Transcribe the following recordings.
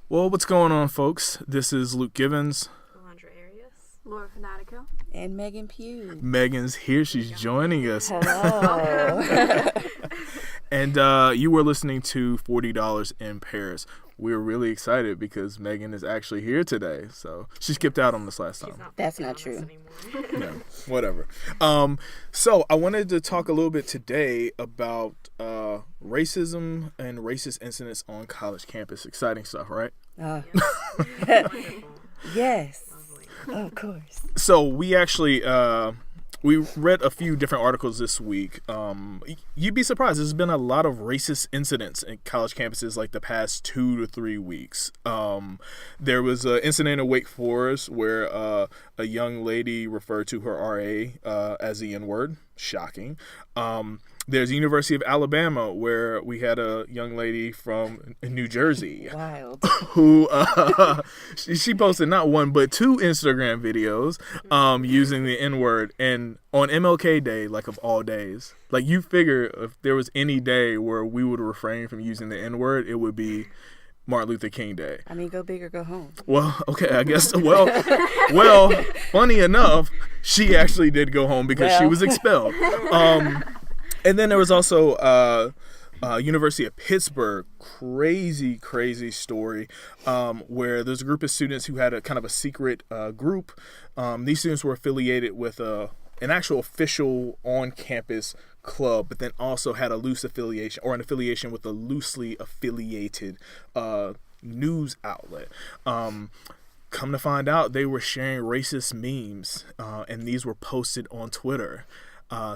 Well, what's going on, folks? This is Luke Givens. Alondra Arias. Laura Fanatico. And Megan Pugh. Megan's here. She's joining us. Hello. And you were listening to $40 in Paris. We're really excited because Megan is actually here today. So she skipped out on this last time. That's not true. No, whatever. So I wanted to talk a little bit today about racism and racist incidents on college campus. Exciting stuff, right? Yes, of course. So we actually we read a few different articles this week. You'd be surprised. There's been a lot of racist incidents in college campuses like the past 2 to 3 weeks. There was an incident in Wake Forest where a young lady referred to her RA as the N-word. Shocking. There's the University of Alabama where we had a young lady from New Jersey. Wild. Who she posted not one but 2 Instagram videos using the N-word, and on MLK Day, like of all days. Like, you figure if there was any day where we would refrain from using the N-word, it would be Martin Luther King Day. I mean, go big or go home. Well, okay, I guess. Well, funny enough, she actually did go home because she was expelled. And then there was also University of Pittsburgh, crazy story where there's a group of students who had a kind of a secret group. These students were affiliated with an actual official on-campus club, but then also had a loose affiliation or an affiliation with a loosely affiliated news outlet. Come to find out, they were sharing racist memes, and these were posted on Twitter.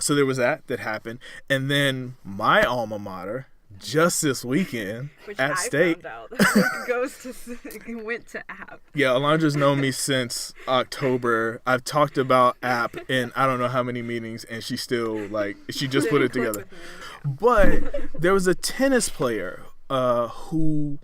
So there was that happened. And then my alma mater, just this weekend, at State. Found out went to App. Yeah, Alondra's known me since October. I've talked about App in I don't know how many meetings, and she still, she just put it together. But there was a tennis player who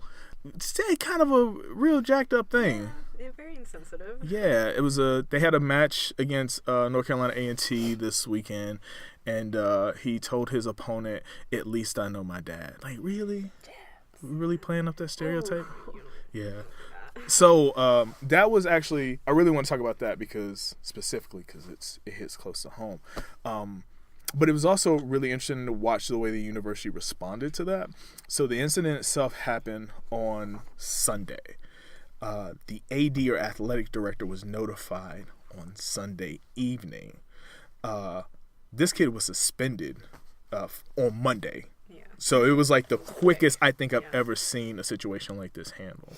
said kind of a real jacked up thing. Yeah, very insensitive. Yeah, it was they had a match against North Carolina A&T this weekend, and he told his opponent, "At least I know my dad." Like, really? Really playing up that stereotype? Yeah. So that was actually, I really want to talk about that specifically because it hits close to home. But it was also really interesting to watch the way the university responded to that. So the incident itself happened on Sunday. The AD or athletic director was notified on Sunday evening. This kid was suspended on Monday. Yeah. So it was like the quickest I think I've ever seen a situation like this handled.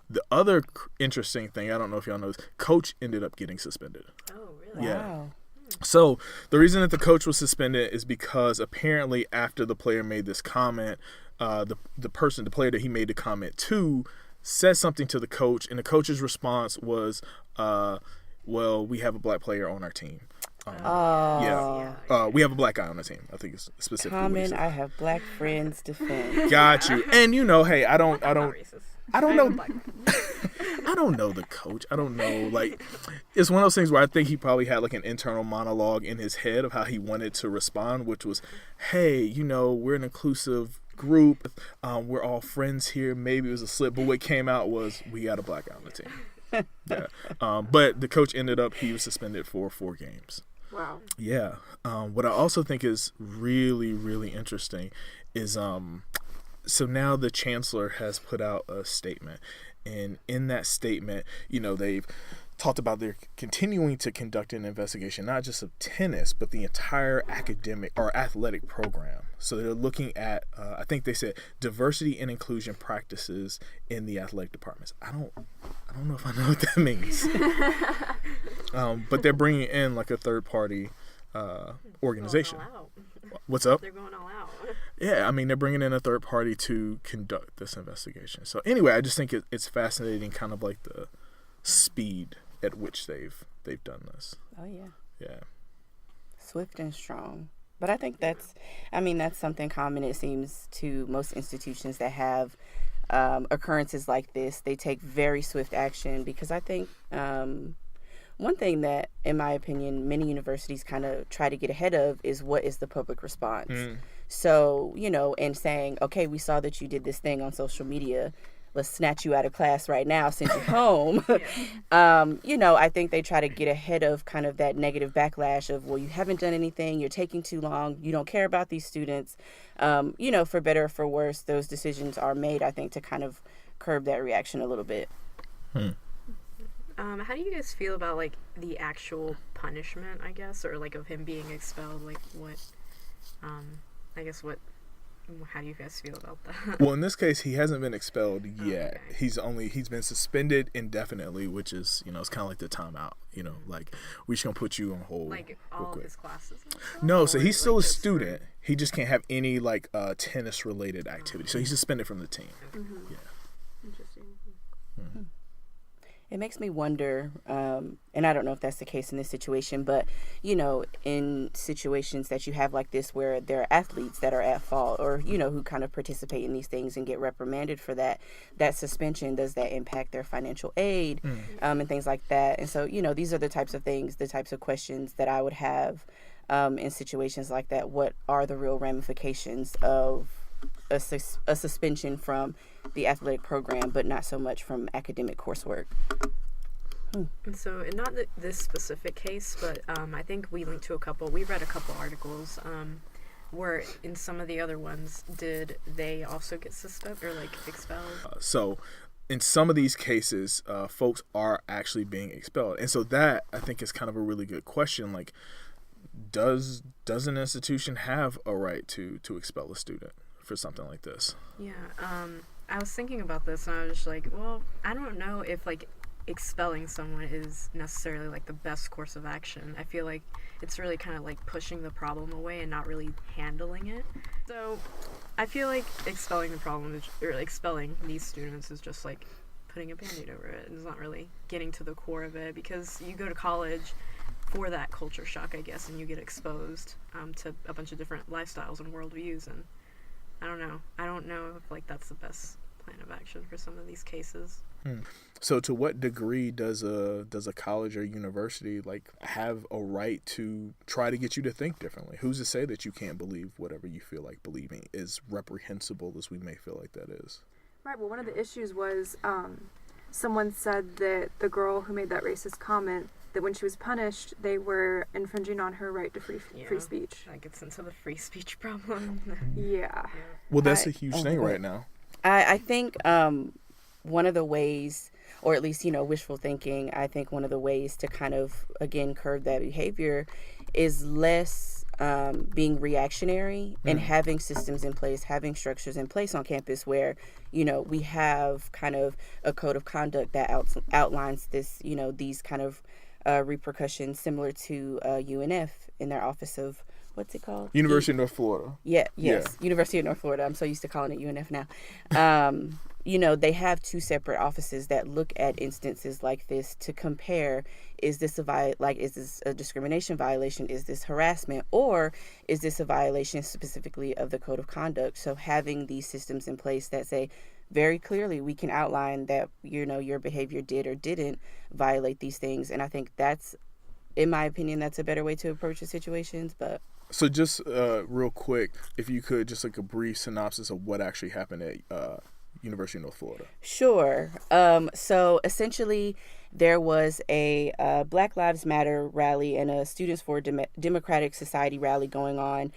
The other interesting thing, I don't know if y'all know this, coach ended up getting suspended. Oh, really? Yeah. Wow. So the reason that the coach was suspended is because apparently after the player made this comment, the player that he made the comment to said something to the coach, and the coach's response was, well, we have a black player on our team. We have a black guy on the team. I think it's specifically Common, I have black friends defend. Got you. And hey, I don't know. I don't know the coach. I don't know. Like, it's one of those things where I think he probably had like an internal monologue in his head of how he wanted to respond, which was, hey, we're an inclusive group. We're all friends here. Maybe it was a slip, but what came out was we got a black guy on the team. Yeah. But the coach he was suspended for 4 games. Wow. Yeah. What I also think is really, really interesting is so now the chancellor has put out a statement, and in that statement, they've talked about they're continuing to conduct an investigation, not just of tennis, but the entire academic or athletic program. So they're looking at, I think they said, diversity and inclusion practices in the athletic departments. I don't know if I know what that means. But they're bringing in like a third party organization. What's up? They're going all out. Yeah, I mean, they're bringing in a third party to conduct this investigation. So anyway, I just think it's fascinating, kind of like the speed at which they've done this. Oh, yeah. Yeah. Swift and strong. But I think that's something common, it seems, to most institutions that have occurrences like this. They take very swift action because I think one thing that, in my opinion, many universities kind of try to get ahead of is what is the public response. So, and saying, okay, we saw that you did this thing on social media. let's snatch you out of class right now, send you home. I think they try to get ahead of kind of that negative backlash of, well, you haven't done anything, you're taking too long, you don't care about these students. For better or for worse, those decisions are made, I think, to kind of curb that reaction a little bit. How do you guys feel about like the actual punishment, I guess, or like of him being expelled? Like what, how do you guys feel about that? Well, in this case, he hasn't been expelled yet. Okay. He's been suspended indefinitely, which is, it's kind of like the timeout. Like we're just gonna put you on hold. Like all of his classes? And stuff? No, so Or, he's still like, a just for- student. He just can't have any like tennis related activity. So he's suspended from the team. Yeah. Interesting. It makes me wonder, and I don't know if that's the case in this situation, but, in situations that you have like this where there are athletes that are at fault or, who kind of participate in these things and get reprimanded for that suspension, does that impact their financial aid and things like that? And so, these are the types of things, the types of questions that I would have in situations like that. What are the real ramifications of a suspension from the athletic program, but not so much from academic coursework? And so, and not this specific case, but I think we read a couple articles where in some of the other ones, did they also get suspended or like expelled? So in some of these cases, folks are actually being expelled. And so that, I think, is kind of a really good question. Like, does an institution have a right to expel a student for something like this? Yeah, I was thinking about this and I was just like, well, I don't know if like expelling someone is necessarily like the best course of action. I feel like it's really kind of like pushing the problem away and not really handling it. So I feel like expelling these students is just like putting a band-aid over it. It's not really getting to the core of it, because you go to college for that culture shock, I guess, and you get exposed to a bunch of different lifestyles and worldviews, and I don't know if like that's the best plan of action for some of these cases. So to what degree does a college or university like have a right to try to get you to think differently? Who's to say that you can't believe whatever you feel like believing, as reprehensible as we may feel like that is? Right. Well, one of the issues was someone said that the girl who made that racist comment, that when she was punished, they were infringing on her right to free speech. That gets into the free speech problem. Yeah. Well, that's a huge thing right now. I think one of the ways, or at least, wishful thinking, I think one of the ways to kind of, again, curb that behavior is less being reactionary and having systems in place, having structures in place on campus where, we have kind of a code of conduct that outlines this, these kind of repercussions similar to UNF in their office of, what's it called? University of North Florida. Yes. University of North Florida. I'm so used to calling it UNF now. They have two separate offices that look at instances like this to compare, is this a discrimination violation? Is this harassment? Or is this a violation specifically of the code of conduct? So having these systems in place that say very clearly, we can outline that, your behavior did or didn't violate these things. And I think that's, in my opinion, that's a better way to approach the situations. But so just real quick, if you could, just like a brief synopsis of what actually happened at University of North Florida. Sure. So essentially, there was a Black Lives Matter rally and a Students for Democratic Society rally going on.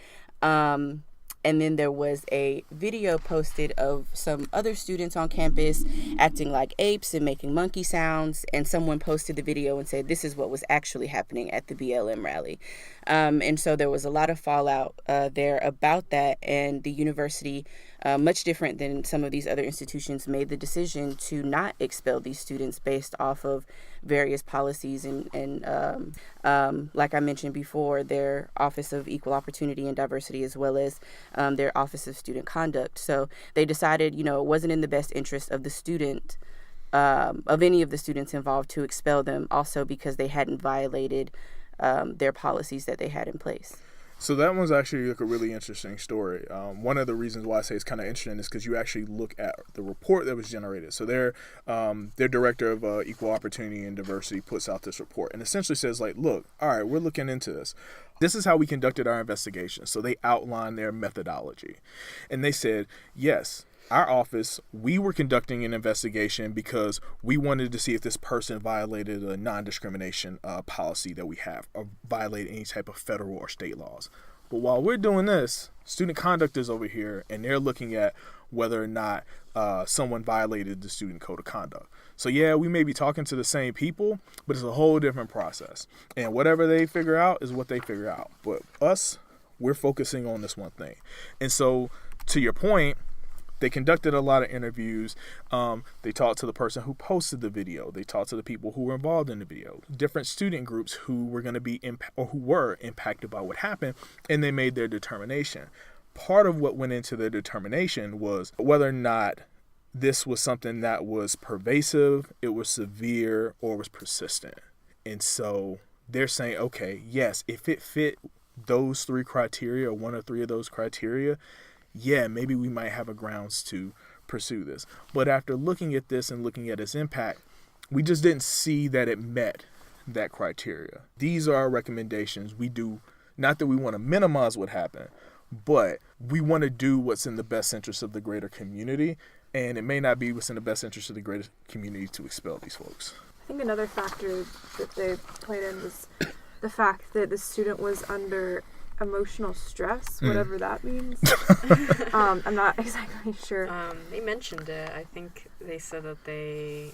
And then there was a video posted of some other students on campus acting like apes and making monkey sounds. And someone posted the video and said, this is what was actually happening at the BLM rally. And so there was a lot of fallout there about that. And the university, much different than some of these other institutions, made the decision to not expel these students based off of various policies and like I mentioned before, their Office of Equal Opportunity and Diversity, as well as their Office of Student Conduct. So they decided, it wasn't in the best interest of the student, of any of the students involved, to expel them, also because they hadn't violated their policies that they had in place. So that one's actually like a really interesting story. One of the reasons why I say it's kind of interesting is because you actually look at the report that was generated. So their director of Equal Opportunity and Diversity puts out this report and essentially says, like, look, all right, we're looking into this. This is how we conducted our investigation. So they outlined their methodology. And they said, yes, our office, we were conducting an investigation because we wanted to see if this person violated a non-discrimination policy that we have, or violated any type of federal or state laws. But while we're doing this, student conduct is over here, and they're looking at whether or not someone violated the student code of conduct. So yeah, we may be talking to the same people, but it's a whole different process. And whatever they figure out is what they figure out. But us, we're focusing on this one thing. And so, to your point, they conducted a lot of interviews. They talked to the person who posted the video. They talked to the people who were involved in the video, different student groups who were going to be who were impacted by what happened, and they made their determination. Part of what went into their determination was whether or not this was something that was pervasive, it was severe, or was persistent. And so they're saying, okay, yes, if it fit those three criteria, or one or three of those criteria, yeah, maybe we might have a grounds to pursue this. But after looking at this and looking at its impact, we just didn't see that it met that criteria. These are our recommendations. We do, not that we want to minimize what happened, but we want to do what's in the best interest of the greater community, and it may not be what's in the best interest of the greater community to expel these folks. I think another factor that they played in was the fact that the student was under emotional stress, whatever that means. I'm not exactly sure. They mentioned it. I think they said that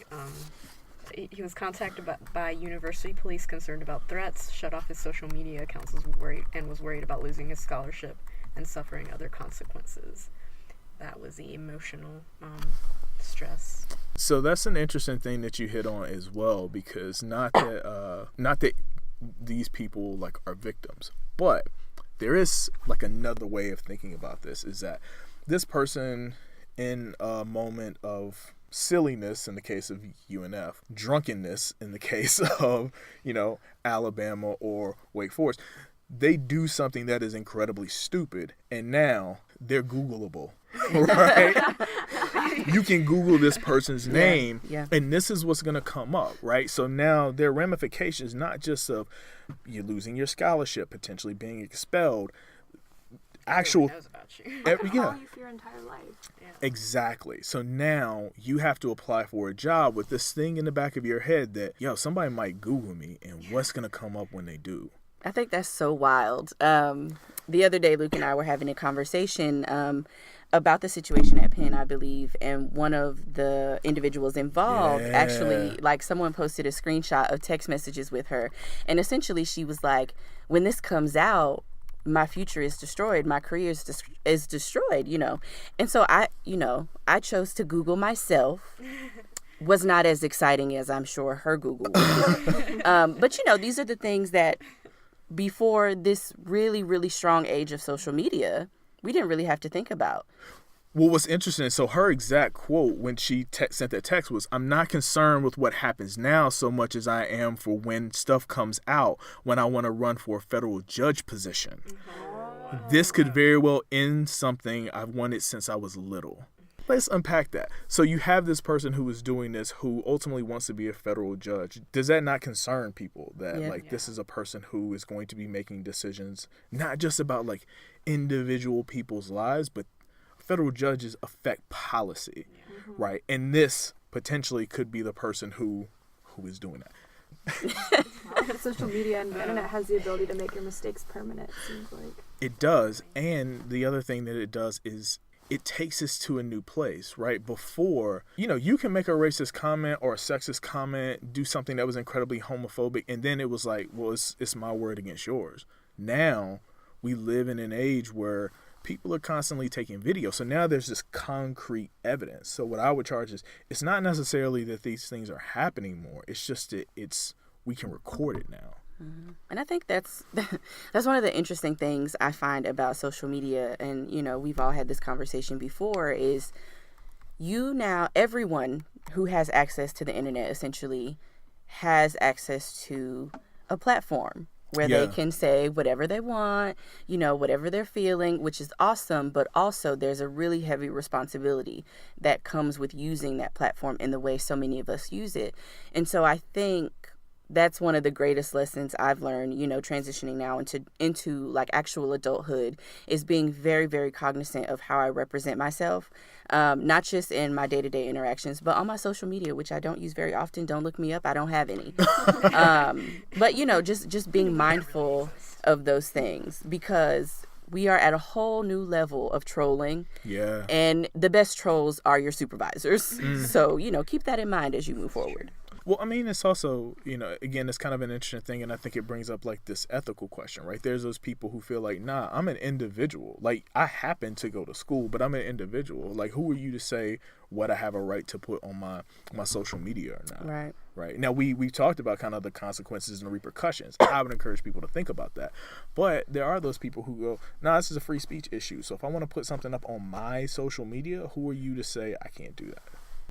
he was contacted by university police concerned about threats, shut off his social media accounts, was worried about losing his scholarship and suffering other consequences. That was the emotional stress. So that's an interesting thing that you hit on as well, because not that these people like are victims, but there is like another way of thinking about this, is that this person, in a moment of silliness in the case of UNF, drunkenness in the case of, Alabama or Wake Forest, they do something that is incredibly stupid, and now they're Googleable, right? You can Google this person's name, and this is what's going to come up, right? So now there are ramifications, not just of you losing your scholarship, potentially being expelled, actual knows about you. Follow you for your entire life. Yeah. Exactly. So now you have to apply for a job with this thing in the back of your head that, somebody might Google me, and what's going to come up when they do? I think that's so wild. The other day, Luke and I were having a conversation about the situation at Penn, I believe, and one of the individuals involved actually, someone posted a screenshot of text messages with her, and essentially she was like, when this comes out, my future is destroyed, my career is destroyed, And so I chose to Google myself. Was not as exciting as I'm sure her Google was. But these are the things that before this really, really strong age of social media, we didn't really have to think about. Well, what's interesting, so her exact quote when she sent that text was, I'm not concerned with what happens now so much as I am for when stuff comes out, when I want to run for a federal judge position. Mm-hmm. This could very well end something I've wanted since I was little. Let's unpack that. So you have this person who is doing this, who ultimately wants to be a federal judge. Does that not concern people that this is a person who is going to be making decisions, not just about individual people's lives, but federal judges affect policy, right? And this potentially could be the person who is doing that. Social media and the internet has the ability to make your mistakes permanent, it seems like. It does. And the other thing that it does is it takes us to a new place, right? Before, you can make a racist comment or a sexist comment, do something that was incredibly homophobic, and then it was like, well, it's my word against yours. Now, we live in an age where people are constantly taking video. So now there's this concrete evidence. So what I would charge is, it's not necessarily that these things are happening more. It's just that we can record it now. Mm-hmm. And I think that's one of the interesting things I find about social media. And, we've all had this conversation before, is everyone who has access to the internet essentially has access to a platform where they can say whatever they want, whatever they're feeling, which is awesome. But also there's a really heavy responsibility that comes with using that platform in the way so many of us use it. And so I think that's one of the greatest lessons I've learned, transitioning now into like actual adulthood, is being very, very cognizant of how I represent myself, not just in my day-to-day interactions, but on my social media, which I don't use very often. Don't look me up. I don't have any. But, just being mindful of those things, because we are at a whole new level of trolling. Yeah. And the best trolls are your supervisors. So, keep that in mind as you move forward. Well, I mean, it's also, again, it's kind of an interesting thing, and I think it brings up, like, this ethical question, right? There's those people who feel like, nah, I'm an individual. Like, I happen to go to school, but I'm an individual. Like, who are you to say what I have a right to put on my social media or not? Right. Right. Now, we've talked about kind of the consequences and the repercussions. I would encourage people to think about that. But there are those people who go, nah, this is a free speech issue. So if I want to put something up on my social media, who are you to say I can't do that?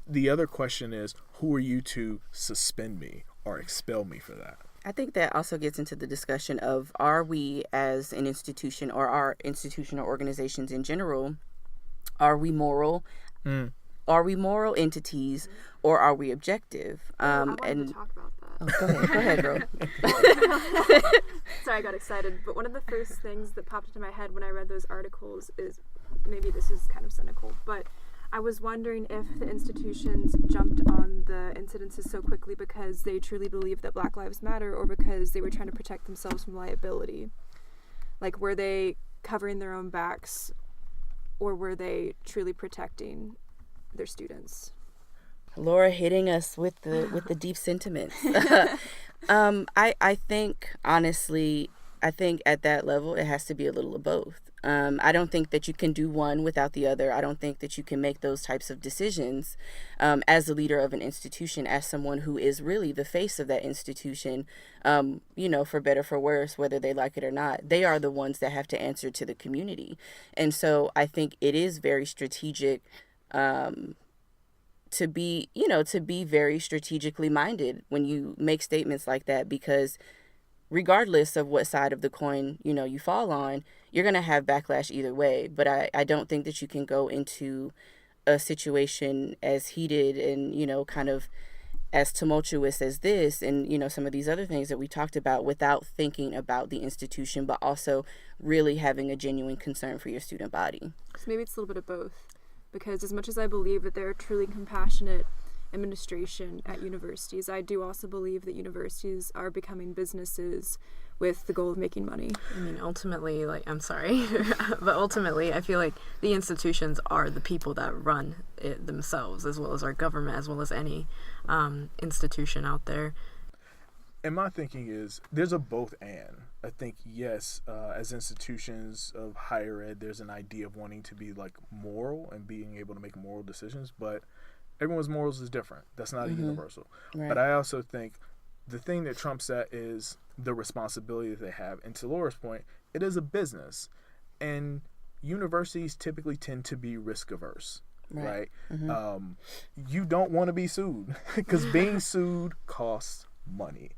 The other question is, who are you to suspend me or expel me for that? I think that also gets into the discussion of, are we as an institution, or our institutional organizations in general, are we moral? Are we moral entities, or are we objective? I wanted to talk about that. Go ahead, bro. Sorry, I got excited. But one of the first things that popped into my head when I read those articles is, maybe this is kind of cynical, but I was wondering if the institutions jumped on the incidences so quickly because they truly believe that Black Lives Matter, or because they were trying to protect themselves from liability. Like, were they covering their own backs, or were they truly protecting their students? Laura hitting us with the deep sentiments. I think, honestly, at that level, it has to be a little of both. I don't think that you can do one without the other. I don't think that you can make those types of decisions as a leader of an institution, as someone who is really the face of that institution, for better, for worse, whether they like it or not. They are the ones that have to answer to the community. And so I think it is very strategic to be very strategically minded when you make statements like that, because regardless of what side of the coin, you fall on, you're going to have backlash either way. But I don't think that you can go into a situation as heated and, kind of as tumultuous as this and, some of these other things that we talked about without thinking about the institution, but also really having a genuine concern for your student body. So maybe it's a little bit of both. Because as much as I believe that they're truly compassionate administration at universities, I do also believe that universities are becoming businesses with the goal of making money. I mean, ultimately, I'm sorry, but ultimately, I feel like the institutions are the people that run it themselves, as well as our government, as well as any institution out there. And my thinking is, there's a both and. I think, yes, as institutions of higher ed, there's an idea of wanting to be, like, moral and being able to make moral decisions, but everyone's morals is different. That's not a universal. Right. But I also think the thing that trumps that is the responsibility that they have. And to Laura's point, it is a business. And universities typically tend to be risk averse. Right? You don't want to be sued because being sued costs money.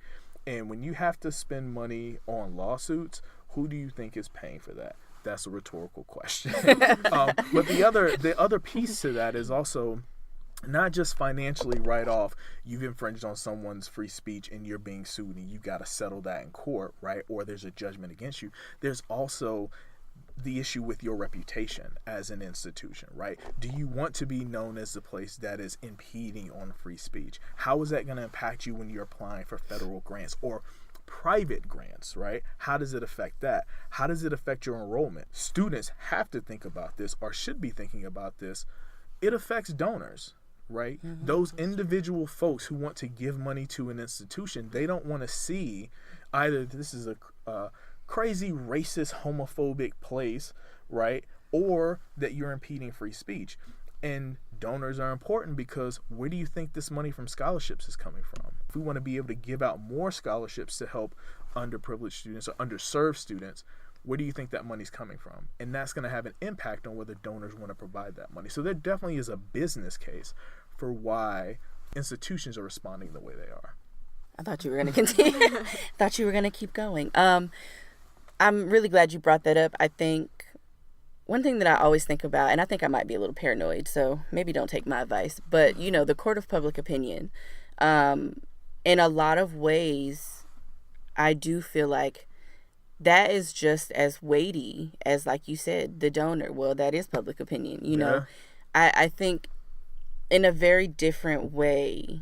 And when you have to spend money on lawsuits, who do you think is paying for that? That's a rhetorical question. But the other piece to that is also not just financially write off, you've infringed on someone's free speech and you're being sued and you got to settle that in court, right? Or there's a judgment against you. There's also the issue with your reputation as an institution, right? Do you want to be known as the place that is impeding on free speech? How is that going to impact you when you're applying for federal grants or private grants, right? How does it affect that? How does it affect your enrollment? Students have to think about this, or should be thinking about this. It affects donors, right? Those individual folks who want to give money to an institution, they don't want to see either this is a crazy racist homophobic place, right, or that you're impeding free speech. And donors are important because where do you think this money from scholarships is coming from? If we want to be able to give out more scholarships to help underprivileged students or underserved students, where do you think that money's coming from? And that's going to have an impact on whether donors want to provide that money. So there definitely is a business case for why institutions are responding the way they are. I thought you were going to continue. Thought you were going to keep going. I'm really glad you brought that up. I think one thing that I always think about, and I think I might be a little paranoid, so maybe don't take my advice, but, the court of public opinion, in a lot of ways, I do feel like that is just as weighty as, like you said, the donor. Well, that is public opinion. You know, I think in a very different way,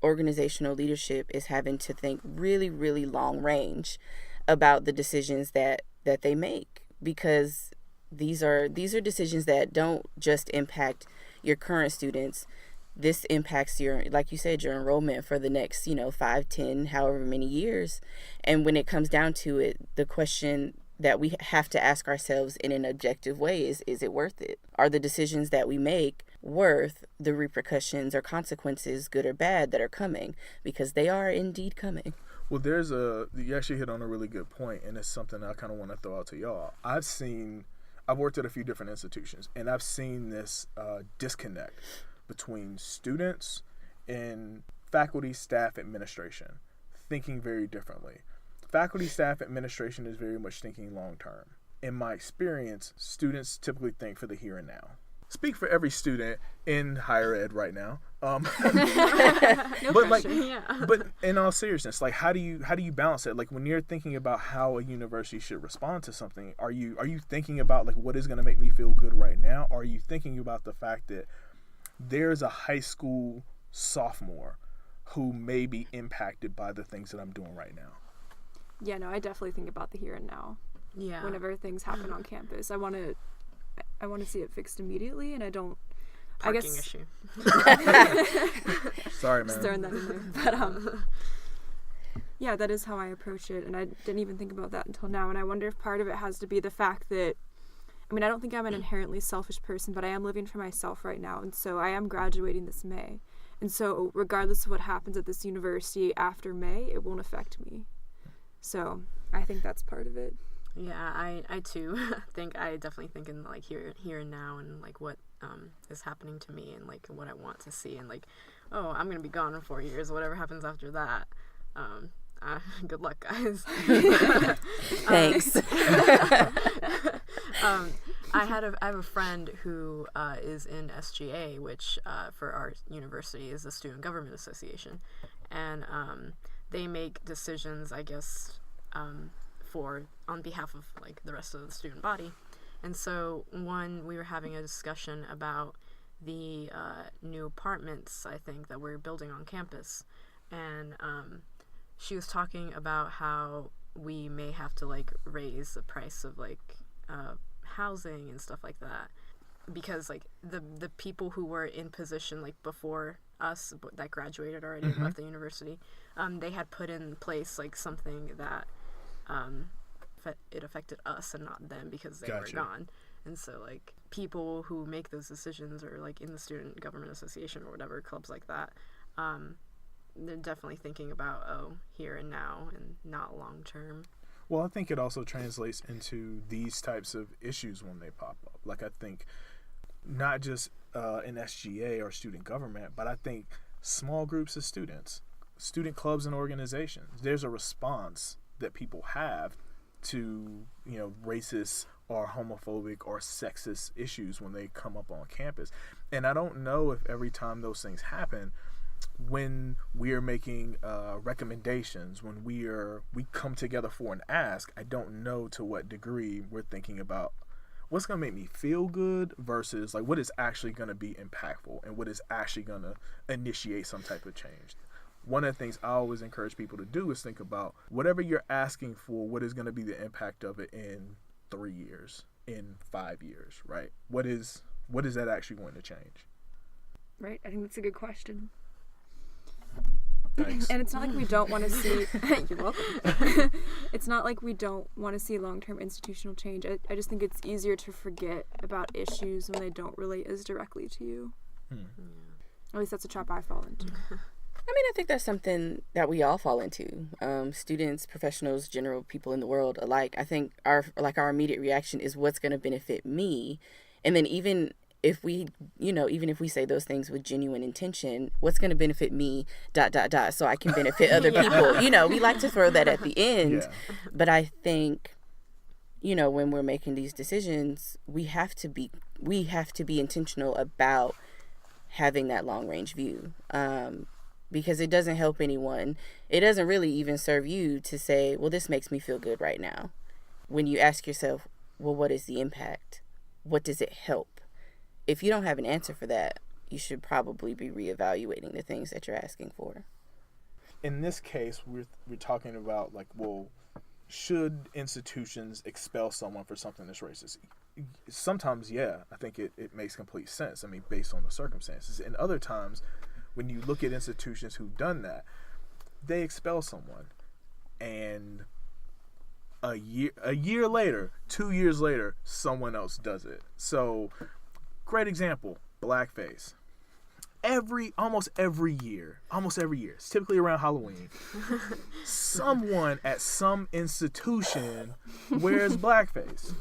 organizational leadership is having to think really, really long range about the decisions that they make, because these are decisions that don't just impact your current students. This impacts your, like you said, your enrollment for the next, 5, 10, however many years. And when it comes down to it, the question that we have to ask ourselves in an objective way is it worth it? Are the decisions that we make worth the repercussions or consequences, good or bad, that are coming? Because they are indeed coming. Well, you actually hit on a really good point, and it's something I kind of want to throw out to y'all. I've worked at a few different institutions, and I've seen this disconnect between students and faculty, staff, administration thinking very differently. Faculty, staff, administration is very much thinking long term. In my experience, students typically think for the here and now. Speak for every student in higher ed right now. No but pressure. Yeah. but in all seriousness, like how do you balance it? Like when you're thinking about how a university should respond to something, are you thinking about like what is going to make me feel good right now? Or are you thinking about the fact that there's a high school sophomore who may be impacted by the things that I'm doing right now? Yeah, no, I definitely think about the here and now. Yeah. Whenever things happen on campus, I want to see it fixed immediately, and I don't. Parking I guess issue. Sorry, man. Just throwing that in there, but yeah, that is how I approach it, and I didn't even think about that until now. And I wonder if part of it has to be the fact that, I mean, I don't think I'm an inherently selfish person, but I am living for myself right now, and so I am graduating this May, and so regardless of what happens at this university after May, it won't affect me. So I think that's part of it. Yeah, I too I definitely think in like here and now, and like what is happening to me, and like what I want to see, and like, oh, I'm gonna be gone in 4 years. Whatever happens after that, good luck, guys. Thanks. I have a friend who is in SGA, which for our university is the Student Government Association, and they make decisions, I guess, on behalf of like the rest of the student body. And so we were having a discussion about the new apartments, I think, that we're building on campus, and she was talking about how we may have to like raise the price of like housing and stuff like that, because like the people who were in position like before us that graduated already and left the university, they had put in place like something that it affected us and not them, because they Gotcha. were gone. And so like people who make those decisions, or like in the Student Government Association or whatever, clubs like that, they're definitely thinking about here and now and not long term. Well, I think it also translates into these types of issues when they pop up. Like I think not just in SGA or student government, but I think small groups of students, student clubs and organizations, there's a response that people have to, racist or homophobic or sexist issues when they come up on campus. And I don't know if every time those things happen, when we are making recommendations, when we come together for an ask, I don't know to what degree we're thinking about what's going to make me feel good versus like what is actually going to be impactful and what is actually going to initiate some type of change. One of the things I always encourage people to do is think about whatever you're asking for, what is going to be the impact of it in 3 years, in 5 years, right? What is that actually going to change? Right, I think that's a good question. Thanks. And it's not like we don't want to see. You're welcome. It's not like we don't want to see long-term institutional change. I just think it's easier to forget about issues when they don't relate as directly to you. At least that's a trap I fall into. I mean, I think that's something that we all fall into. Students, professionals, general people in the world alike. I think our immediate reaction is what's going to benefit me. And then even if we say those things with genuine intention, what's going to benefit me, ... so I can benefit other people. We like to throw that at the end. Yeah. But I think, when we're making these decisions, we have to be intentional about having that long range view. because it doesn't help anyone. It doesn't really even serve you to say, well, this makes me feel good right now. When you ask yourself, well, what is the impact? What does it help? If you don't have an answer for that, you should probably be reevaluating the things that you're asking for. In this case, we're talking about, like, well, should institutions expel someone for something that's racist? Sometimes, yeah, I think it makes complete sense. I mean, based on the circumstances. And other times, when you look at institutions who've done that, they expel someone, and a year later, 2 years later, someone else does it. So, great example, blackface. Almost every year, it's typically around Halloween, someone at some institution wears blackface.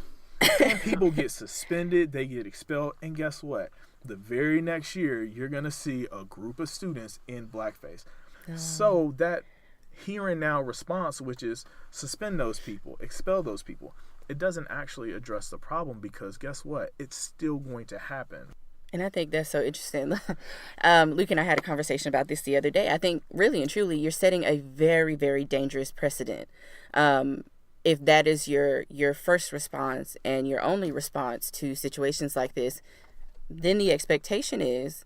And people get suspended, they get expelled, and guess what? The very next year, you're going to see a group of students in blackface. So that here and now response, which is suspend those people, expel those people, it doesn't actually address the problem, because guess what? It's still going to happen. And I think that's so interesting. Luke and I had a conversation about this the other day. I think really and truly you're setting a very, very dangerous precedent. If that is your first response and your only response to situations like this, then the expectation is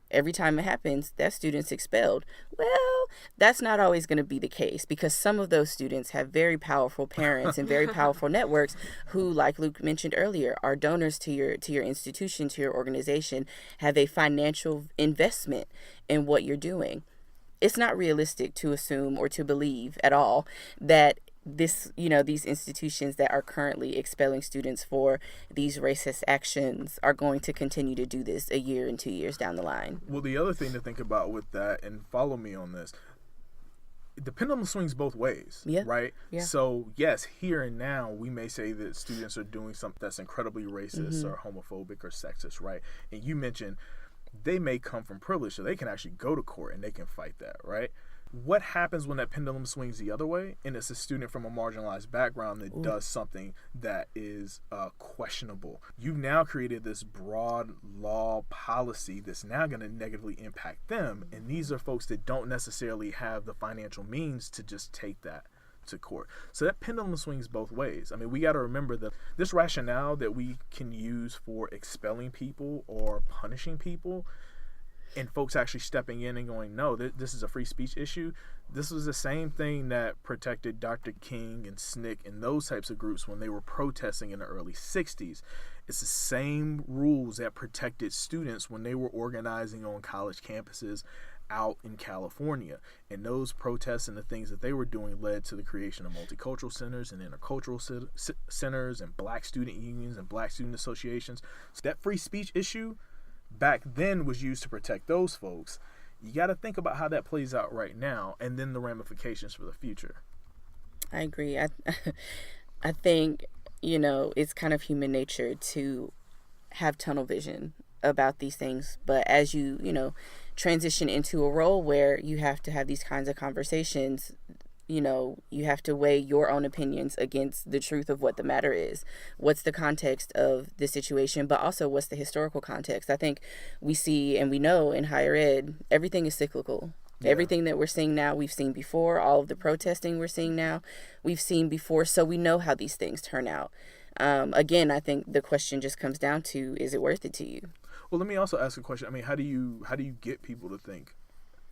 every time it happens, that student's expelled. Well, that's not always going to be the case, because some of those students have very powerful parents and very powerful networks who, like Luke mentioned earlier, are donors to your institution, to your organization, have a financial investment in what you're doing. It's not realistic to assume or to believe at all that these institutions that are currently expelling students for these racist actions are going to continue to do this a year and 2 years down the line. Well, the other thing to think about with that, and follow me on this, the pendulum swings both ways, right? Yeah. So, yes, here and now, we may say that students are doing something that's incredibly racist or homophobic or sexist, right? And you mentioned they may come from privilege, so they can actually go to court and they can fight that, right? What happens when that pendulum swings the other way, and it's a student from a marginalized background that does something that is questionable? You've now created this broad law policy that's now going to negatively impact them, and these are folks that don't necessarily have the financial means to just take that to court. So that pendulum swings both ways. I mean, we got to remember that this rationale that we can use for expelling people or punishing people, and folks actually stepping in and going, no, this is a free speech issue. This was the same thing that protected Dr. King and SNCC and those types of groups when they were protesting in the early 60s. It's the same rules that protected students when they were organizing on college campuses out in California. And those protests and the things that they were doing led to the creation of multicultural centers and intercultural centers and black student unions and black student associations. So that free speech issue back then was used to protect those folks. You got to think about how that plays out right now, and then the ramifications for the future. I agree. I think, it's kind of human nature to have tunnel vision about these things. But as you transition into a role where you have to have these kinds of conversations, you have to weigh your own opinions against the truth of what the matter is. What's the context of the situation, but also what's the historical context? I think we see and we know in higher ed, everything is cyclical. Yeah. Everything that we're seeing now, we've seen before. All of the protesting we're seeing now, we've seen before. So we know how these things turn out. Again, I think the question just comes down to, is it worth it to you? Well, let me also ask a question. I mean, how do you get people to think?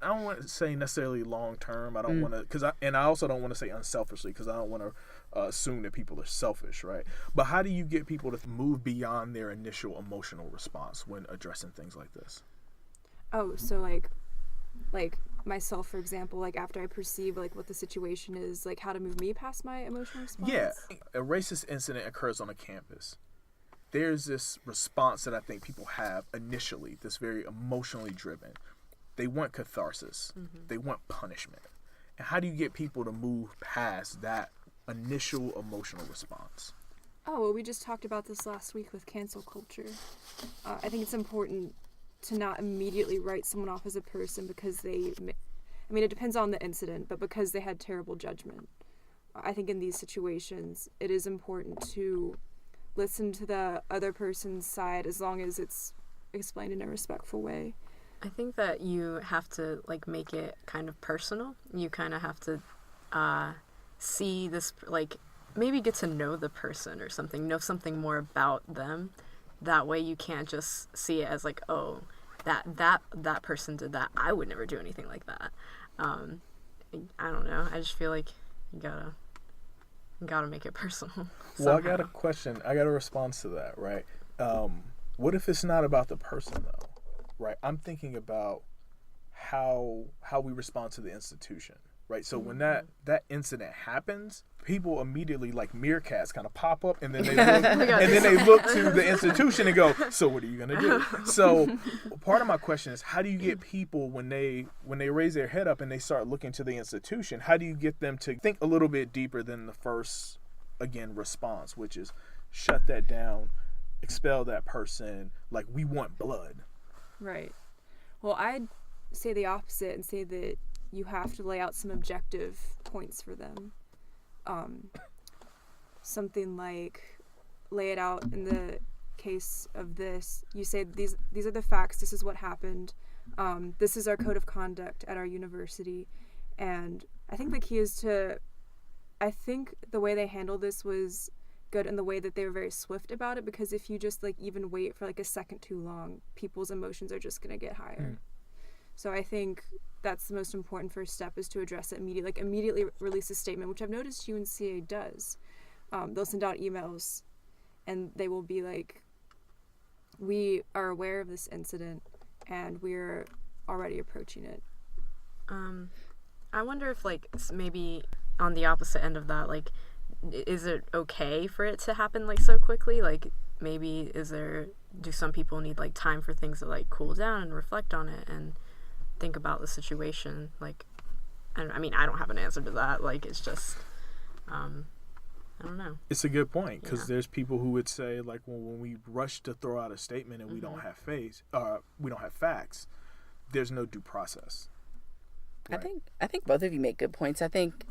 I don't want to say necessarily long term. I don't want to, I also don't want to say unselfishly, because I don't want to assume that people are selfish, right? But how do you get people to move beyond their initial emotional response when addressing things like this? Oh, so like myself, for example, like after I perceive like what the situation is, like how to move me past my emotional response? Yeah, a racist incident occurs on a campus. There's this response that I think people have initially that's very emotionally driven. They want catharsis. They want punishment. And how do you get people to move past that initial emotional response? Oh, well, we just talked about this last week with cancel culture. I think it's important to not immediately write someone off as a person because it depends on the incident, but because they had terrible judgment. I think in these situations, it is important to listen to the other person's side as long as it's explained in a respectful way. I think that you have to like make it kind of personal. You kind of have to see this, like maybe get to know the person or something, know something more about them. That way you can't just see it as like, oh, that person did that. I would never do anything like that. I don't know. I just feel like you gotta make it personal. Well, I got a question. I got a response to that, right? What if it's not about the person though, right? I'm thinking about how we respond to the institution, right? So when that incident happens, people immediately like meerkats kind of pop up, and then they look, and then they look to the institution and go, "So what are you gonna do?" So part of my question is, how do you get people when they raise their head up and they start looking to the institution? How do you get them to think a little bit deeper than the first, again, response, which is shut that down, expel that person, like we want blood? Right. Well, I'd say the opposite and say that you have to lay out some objective points for them. Something like lay it out in the case of this. You say these are the facts. This is what happened. This is our code of conduct at our university. And I think the key is I think the way they handled this was good in the way that they were very swift about it, because if you just like even wait for like a second too long, people's emotions are just going to get higher. So I think that's the most important first step, is to address it immediately. Like immediately release a statement, which I've noticed UNCA does. They'll send out emails and they will be like, we are aware of this incident and we're already approaching it. I wonder if like maybe on the opposite end of that, like, is it okay for it to happen like so quickly? Like maybe do some people need like time for things to like cool down and reflect on it and think about the situation? Like, I mean, I don't have an answer to that. Like, it's just, I don't know. It's a good point, because there's people who would say, like, well, when we rush to throw out a statement and we don't have facts, there's no due process. Right? I think both of you make good points. I think,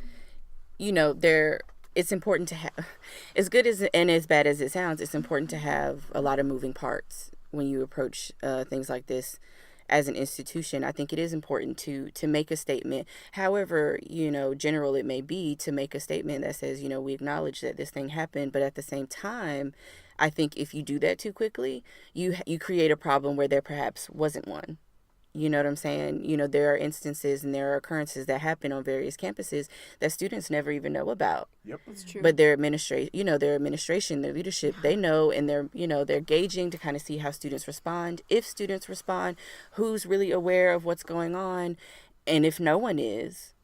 it's important to have, as good as and as bad as it sounds, it's important to have a lot of moving parts when you approach things like this. As an institution, I think it is important to make a statement, however, general it may be, to make a statement that says, we acknowledge that this thing happened, but at the same time, I think if you do that too quickly, you create a problem where there perhaps wasn't one. You know what I'm saying? There are instances and there are occurrences that happen on various campuses that students never even know about. Yep, that's true. But their administration, their leadership, they know, and they're gauging to kind of see how students respond. If students respond, who's really aware of what's going on, and if no one is,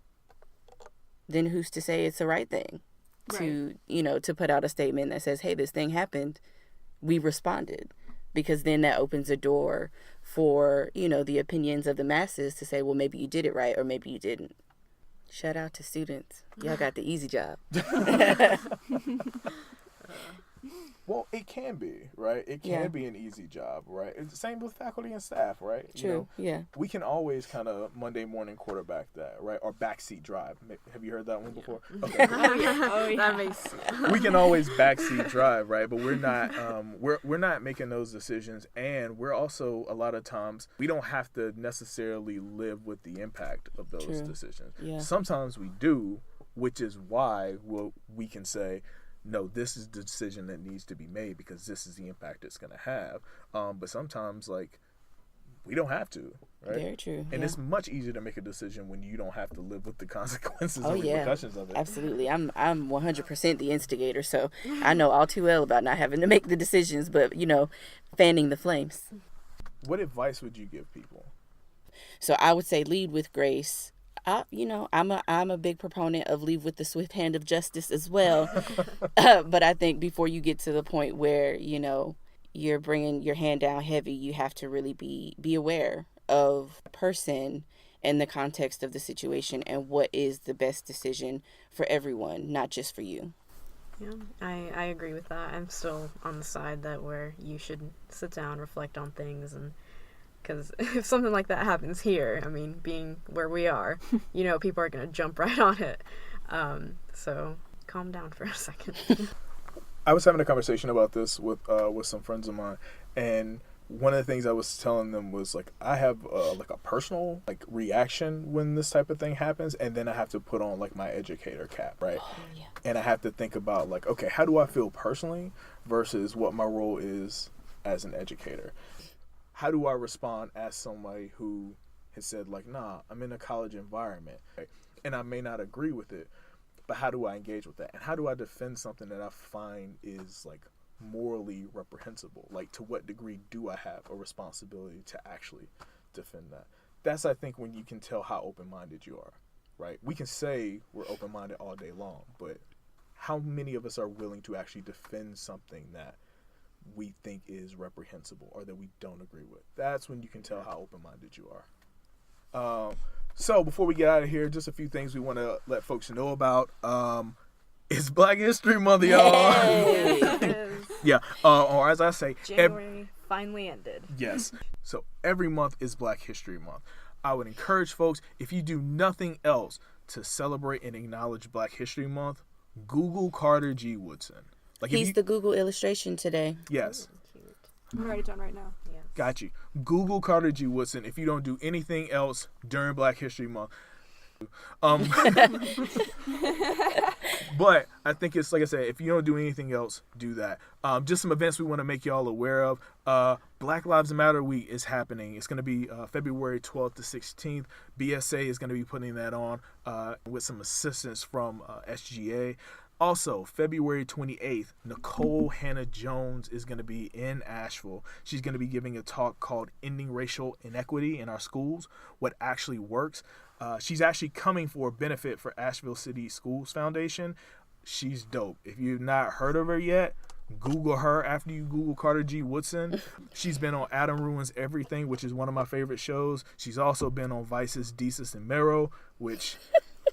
then who's to say it's the right thing to put out a statement that says, "Hey, this thing happened. We responded." Because then that opens a door for, the opinions of the masses to say, well, maybe you did it right or maybe you didn't. Shout out to students. Y'all got the easy job. Well, it can be, right? It can be an easy job, right? It's the same with faculty and staff, right? True, we can always kind of Monday morning quarterback that, right? Or backseat drive. Have you heard that one before? Okay. That makes sense. We can always backseat drive, right? But we're not we're not making those decisions, and we're also, a lot of times, we don't have to necessarily live with the impact of those decisions. Yeah. Sometimes we do, which is why we can say, no, this is the decision that needs to be made because this is the impact it's going to have. But sometimes, like, we don't have to, right? Very true. And it's much easier to make a decision when you don't have to live with the consequences and repercussions of it. Absolutely. I'm 100% the instigator, so I know all too well about not having to make the decisions, but, fanning the flames. What advice would you give people? So I would say lead with grace. I'm a big proponent of leave with the swift hand of justice as well. But I think before you get to the point where, you're bringing your hand down heavy, you have to really be aware of the person and the context of the situation and what is the best decision for everyone, not just for you. Yeah, I agree with that. I'm still on the side that where you should sit down, reflect on things, and because if something like that happens here, I mean, being where we are, people are going to jump right on it. So calm down for a second. I was having a conversation about this with some friends of mine, and one of the things I was telling them was like I have like a personal like reaction when this type of thing happens, and then I have to put on like my educator cap, right? Oh, yeah. And I have to think about like, okay, how do I feel personally versus what my role is as an educator? How do I respond as somebody who has said like, nah, I'm in a college environment, right? And I may not agree with it, but how do I engage with that? And how do I defend something that I find is like morally reprehensible? Like, to what degree do I have a responsibility to actually defend that? That's, I think, when you can tell how open-minded you are, right? We can say we're open-minded all day long, but how many of us are willing to actually defend something that we think is reprehensible or that we don't agree with? That's when you can tell how open-minded you are. So before we get out of here, just a few things we want to let folks know about. It's Black History Month, y'all. Hey. Yeah, or as I say, January finally ended. yes. So every month is Black History Month. I would encourage folks, if you do nothing else to celebrate and acknowledge Black History Month, Google Carter G. Woodson. Like, He's the Google illustration today. Yes. I'm gonna write it down right now. Yes. Got you. Google Carter G. Woodson if you don't do anything else during Black History Month. But I think it's, like I said, if you don't do anything else, do that. Just some events we want to make y'all aware of. Black Lives Matter Week is happening. It's going to be February 12th to 16th. BSA is going to be putting that on with some assistance from SGA. Also, February 28th, Nicole Hannah-Jones is going to be in Asheville. She's going to be giving a talk called Ending Racial Inequity in Our Schools, What Actually Works. She's actually coming for a benefit for Asheville City Schools Foundation. She's dope. If you've not heard of her yet, Google her after you Google Carter G. Woodson. She's been on Adam Ruins Everything, which is one of my favorite shows. She's also been on Vice's Desus and Mero, which...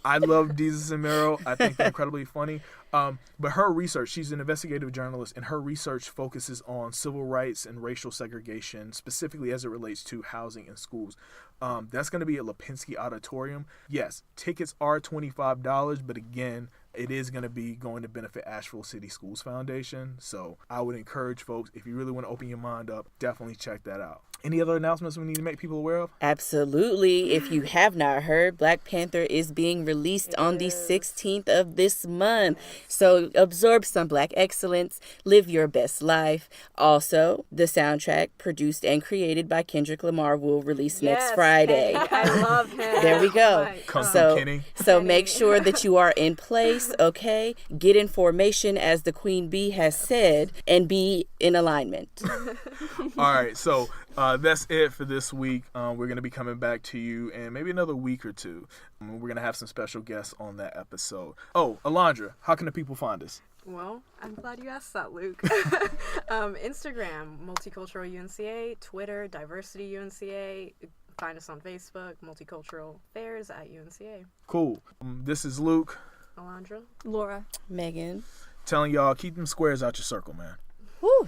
I love Desus and Mero. I think they're incredibly funny. But her research, she's an investigative journalist, and her research focuses on civil rights and racial segregation, specifically as it relates to housing and schools. That's going to be at Lipinski Auditorium. Yes, tickets are $25, but again, it is going to be going to benefit Asheville City Schools Foundation. So I would encourage folks, if you really want to open your mind up, definitely check that out. Any other announcements we need to make people aware of? Absolutely. If you have not heard, Black Panther is being released on the 16th of this month. So absorb some Black excellence, live your best life. Also, the soundtrack produced and created by Kendrick Lamar will release next Friday. Kenny, I love him. There we go. Come from So, Kenny. so make sure that you are in place, okay? Get in formation, as the Queen Bee has said, and be in alignment. All right, so that's it for this week. We're going to be coming back to you in maybe another week or two. We're going to have some special guests on that episode. Oh, Alondra, how can the people find us? Well, I'm glad you asked that, Luke. Instagram, Multicultural UNCA. Twitter, Diversity UNCA. Find us on Facebook, Multicultural Affairs at UNCA. Cool. This is Luke. Alondra. Laura. Megan. Telling y'all, keep them squares out your circle, man. Woo.